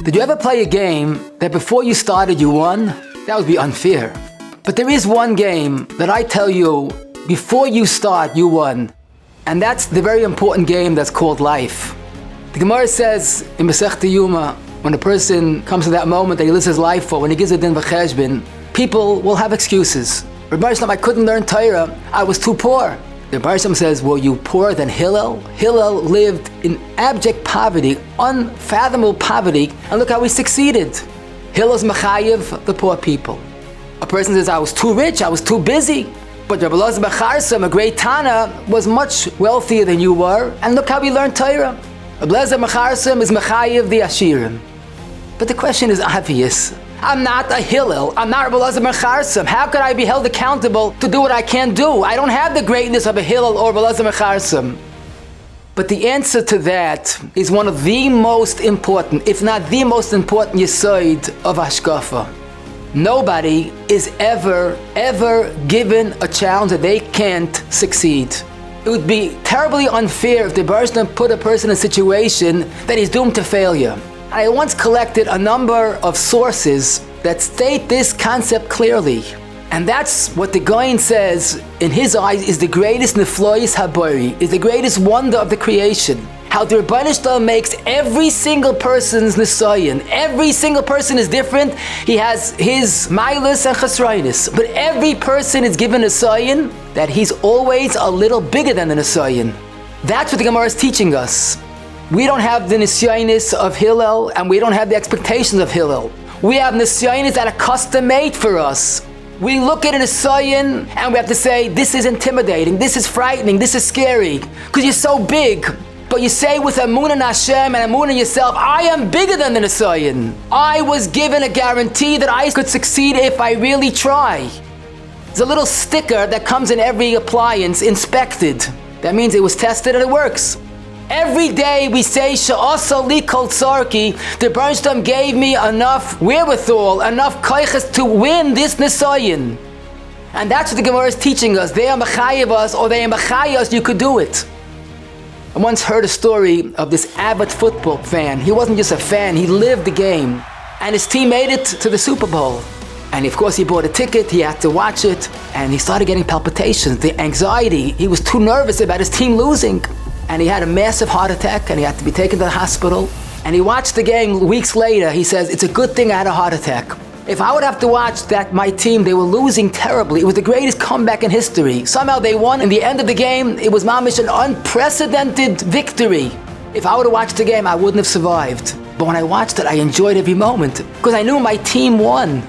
Did you ever play a game that before you started you won? That would be unfair. But there is one game that I tell you, before you start you won. And that's the very important game that's called life. The Gemara says in Masechta Yuma, when a person comes to that moment that he lives his life for, when he gives a din v'cheshbon, people will have excuses. Rabbi, I couldn't learn Torah, I was too poor. The Rabbi says, were you poorer than Hillel? Hillel lived in abject poverty, unfathomable poverty, and look how he succeeded. Hillel's mechayev the poor people. A person says, I was too rich, I was too busy. But Rabbi Elazar ben Charsam, a great Tana, was much wealthier than you were, and look how he learned Torah. Rabbi Elazar ben Charsam is mechayev the Ashirim. But the question is obvious. I'm not a Hillel. I'm not Rabbi Elazar ben Charsam. How could I be held accountable to do what I can't do? I don't have the greatness of a Hillel or Rabbi Elazar ben Charsam. But the answer to that is one of the most important, if not the most important yesod of Hashkafa. Nobody is ever given a challenge that they can't succeed. It would be terribly unfair if the person put a person in a situation that is doomed to failure. I once collected a number of sources that state this concept clearly. And that's what the Goyen says, in his eyes, is the greatest neflois habari, is the greatest wonder of the creation. How the Rebbeinu Shalom makes every single person's Nisayon. Every single person is different. He has his mailas and chasrainis. But every person is given a Nisayon that he's always a little bigger than the Nisayon. That's what the Gemara is teaching us. We don't have the Nisayonis of Hillel, and we don't have the expectations of Hillel. We have Nisayonis that are custom-made for us. We look at a Nisayon and we have to say, this is intimidating, this is frightening, this is scary, because you're so big. But you say with Amun and Hashem and Amun in yourself, I am bigger than the Nisayon. I was given a guarantee that I could succeed if I really try. There's a little sticker that comes in every appliance, inspected. That means it was tested and it works. Every day we say, Sha'asa li kol tzarki, the Rebbeinu Shalom gave me enough wherewithal, enough koiches to win this Nisayon. And that's what the Gemara is teaching us. They are mechayev us, or they are mechayev us, you could do it. I once heard a story of this avid football fan. He wasn't just a fan, he lived the game. And his team made it to the Super Bowl. And of course he bought a ticket, he had to watch it, and he started getting palpitations, the anxiety. He was too nervous about his team losing. And he had a massive heart attack and he had to be taken to the hospital. And he watched the game weeks later. He says, it's a good thing I had a heart attack. If I would have to watch that my team, they were losing terribly. It was the greatest comeback in history. Somehow they won. In the end of the game, it was mamish an unprecedented victory. If I would have watched the game, I wouldn't have survived. But when I watched it, I enjoyed every moment because I knew my team won.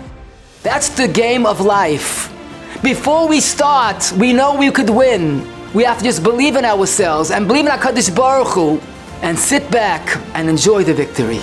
That's the game of life. Before we start, we know we could win. We have to just believe in ourselves and believe in HaKadosh Baruch Hu and sit back and enjoy the victory.